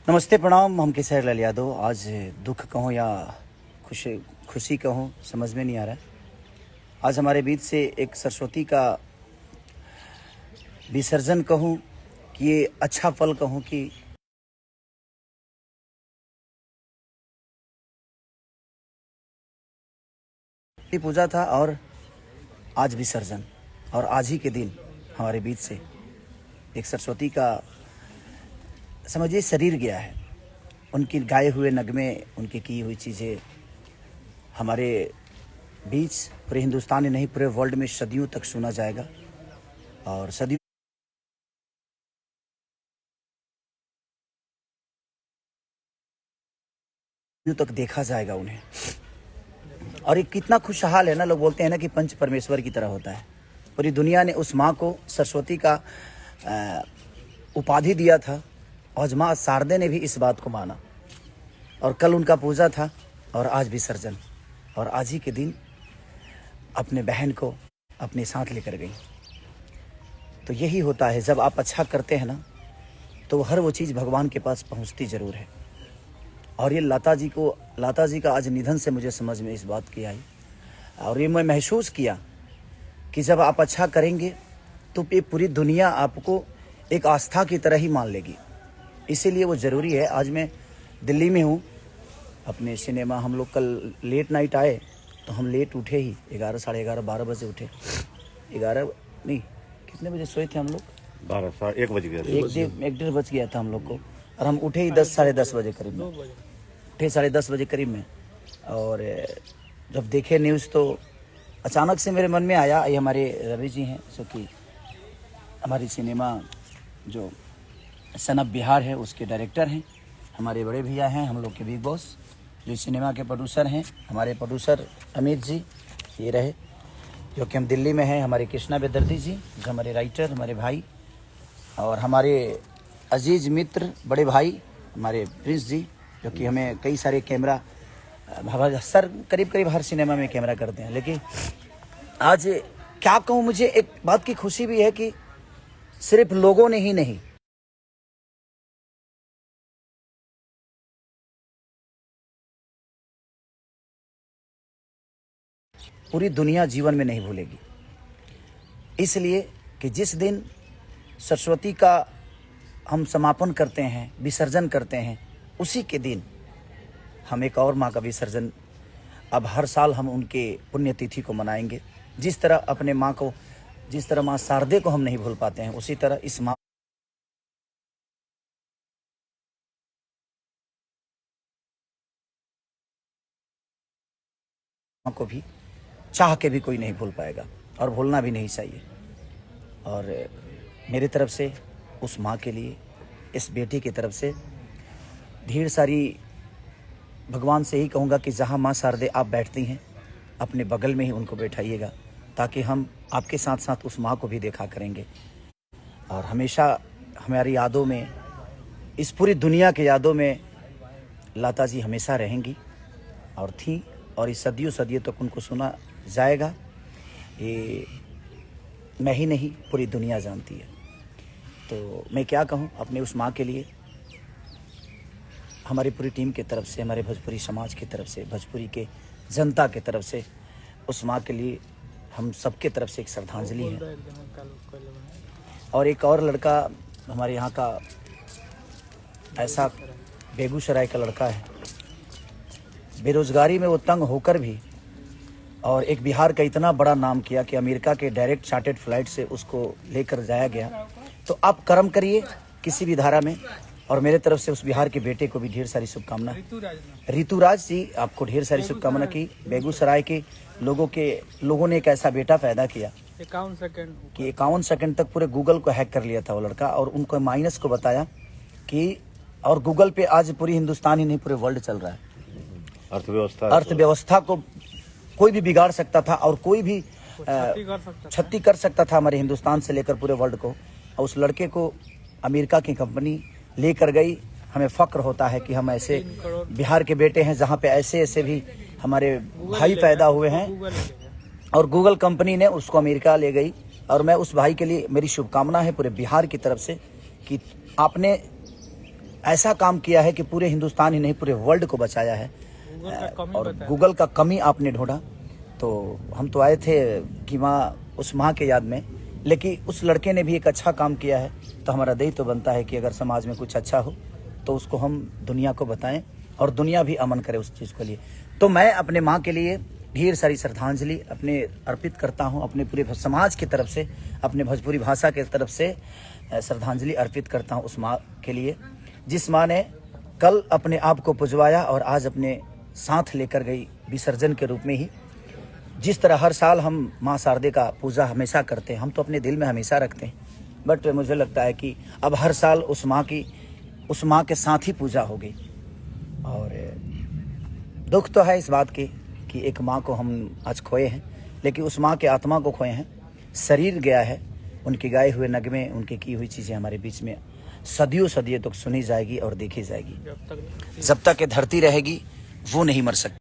नमस्ते प्रणाम। हम केसर लाल यादव। आज दुख कहूँ या खुशी कहूँ समझ में नहीं आ रहा है। आज हमारे बीच से एक सरस्वती का विसर्जन कहूँ कि ये अच्छा पल कहूँ कि पूजा था और आज विसर्जन, और आज ही के दिन हमारे बीच से एक सरस्वती का समझिए शरीर गया है। उनकी गाए हुए नगमे, उनकी की हुई चीज़ें हमारे बीच पूरे हिंदुस्तान में नहीं पूरे वर्ल्ड में सदियों तक सुना जाएगा और सदियों तक देखा जाएगा उन्हें। और ये कितना खुशहाल है ना, लोग बोलते हैं ना कि पंच परमेश्वर की तरह होता है। पूरी दुनिया ने उस माँ को सरस्वती का उपाधि दिया था। आज माँ शारदे ने भी इस बात को माना और कल उनका पूजा था और आज विसर्जन, और आज ही के दिन अपने बहन को अपने साथ लेकर गई। तो यही होता है, जब आप अच्छा करते हैं ना तो हर वो चीज़ भगवान के पास पहुंचती ज़रूर है। और ये लता जी का आज निधन से मुझे समझ में इस बात की आई, और ये मैं महसूस किया कि जब आप अच्छा करेंगे तो ये पूरी दुनिया आपको एक आस्था की तरह ही मान लेगी। इसीलिए वो ज़रूरी है। आज मैं दिल्ली में हूँ अपने सिनेमा। हम लोग कल लेट नाइट आए तो हम लेट उठे ही, 11, साढ़े 11, 12 बजे उठे। 11 नहीं, कितने बजे सोए थे हम लोग? 12, 1 बज गया। 1-1:30 बज गया था हम लोग को, और हम उठे ही 10, साढ़े 10 बजे करीब में। उठे 10:30 बजे करीब में, और जब देखे न्यूज़ तो अचानक से मेरे मन में आया, ये हमारे रवि जी हैं जो कि हमारी सिनेमा जो सन ऑफ बिहार है उसके डायरेक्टर हैं, हमारे बड़े भैया हैं, हम लोग के बिग बॉस जो सिनेमा के प्रोड्यूसर हैं। हमारे प्रोड्यूसर अमित जी ये रहे जो कि हम दिल्ली में हैं। हमारे कृष्णा बेदर्दी जी जो हमारे राइटर, हमारे भाई, और हमारे अजीज़ मित्र बड़े भाई हमारे प्रिंस जी जो कि हमें कई सारे कैमरा सर करीब हर सिनेमा में कैमरा करते हैं। लेकिन आज क्या कहूँ, मुझे एक बात की खुशी भी है कि सिर्फ लोगों ने ही नहीं, पूरी दुनिया जीवन में नहीं भूलेगी। इसलिए कि जिस दिन सरस्वती का हम समापन करते हैं, विसर्जन करते हैं, उसी के दिन हम एक और माँ का विसर्जन अब हर साल हम उनके पुण्यतिथि को मनाएंगे। जिस तरह अपने माँ को, जिस तरह माँ शारदे को हम नहीं भूल पाते हैं, उसी तरह इस माँ को भी चाह के भी कोई नहीं भूल पाएगा, और भूलना भी नहीं चाहिए। और मेरी तरफ से उस माँ के लिए, इस बेटी की तरफ से ढेर सारी, भगवान से ही कहूँगा कि जहाँ माँ शारदे आप बैठती हैं अपने बगल में ही उनको बैठाइएगा, ताकि हम आपके साथ साथ उस माँ को भी देखा करेंगे। और हमेशा हमारी यादों में, इस पूरी दुनिया के यादों में लता जी हमेशा रहेंगी और थी, और इस सदियों तक उनको सुना जाएगा। ये मैं ही नहीं, पूरी दुनिया जानती है। तो मैं क्या कहूँ अपने उस माँ के लिए, हमारी पूरी टीम की तरफ से, हमारे भोजपुरी समाज की तरफ से, भोजपुरी के जनता की तरफ से उस माँ के लिए हम सबके तरफ से एक श्रद्धांजलि है। और एक और लड़का हमारे यहाँ का, ऐसा बेगूसराय का लड़का है, बेरोजगारी में वो तंग होकर भी, और एक बिहार का इतना बड़ा नाम किया कि अमेरिका के डायरेक्ट चार्टेड फ्लाइट से उसको लेकर जाया गया। तो आप कर्म करिए किसी भी धारा में, और मेरे तरफ से उस बिहार के बेटे को भी ढेर सारी शुभकामना। ऋतुराज जी आपको ढेर सारी शुभकामना की। बेगूसराय के लोगों ने एक ऐसा बेटा पैदा किया 51 सेकंड तक पूरे गूगल को हैक कर लिया था वो लड़का, और उनको माइनस को बताया कि, और गूगल पे आज पूरी हिंदुस्तान ही नहीं पूरे वर्ल्ड चल रहा है। अर्थव्यवस्था को कोई भी बिगाड़ सकता था, और कोई भी क्षति कर सकता था हमारे हिंदुस्तान से लेकर पूरे वर्ल्ड को। और उस लड़के को अमेरिका की कंपनी लेकर गई। हमें फक्र होता है कि हम ऐसे बिहार के बेटे हैं जहां पे ऐसे भी हमारे भाई पैदा हुए हैं, और गूगल कंपनी ने उसको अमेरिका ले गई। और मैं उस भाई के लिए, मेरी शुभकामना है पूरे बिहार की तरफ से कि आपने ऐसा काम किया है कि पूरे हिंदुस्तान ही नहीं पूरे वर्ल्ड को बचाया है। और गूगल का कमी आपने ढूंढा, तो हम तो आए थे कि उस माँ के याद में, लेकिन उस लड़के ने भी एक अच्छा काम किया है। तो हमारा दायित्व तो बनता है कि अगर समाज में कुछ अच्छा हो तो उसको हम दुनिया को बताएं और दुनिया भी अमन करे उस चीज़ के लिए। तो मैं अपने माँ के लिए ढेर सारी श्रद्धांजलि अपने अर्पित करता हूँ, अपने पूरे समाज की तरफ से, अपने भोजपुरी भाषा के तरफ से श्रद्धांजलि अर्पित करता हूँ उस माँ के लिए, जिस माँ ने कल अपने आप को पुजवाया और आज अपने साथ लेकर गई विसर्जन के रूप में ही। जिस तरह हर साल हम माँ शारदे का पूजा हमेशा करते हैं, हम तो अपने दिल में हमेशा रखते हैं, बट मुझे लगता है कि अब हर साल उस माँ के साथ ही पूजा होगी। और दुख तो है इस बात की कि एक माँ को हम आज खोए हैं, लेकिन उस माँ के आत्मा को खोए हैं। शरीर गया है, उनके गाए हुए नगमे, उनकी की हुई चीज़ें हमारे बीच में सदियों सदियों तक सुनी जाएगी और देखी जाएगी। जब तक ये धरती रहेगी वो नहीं मर सकती।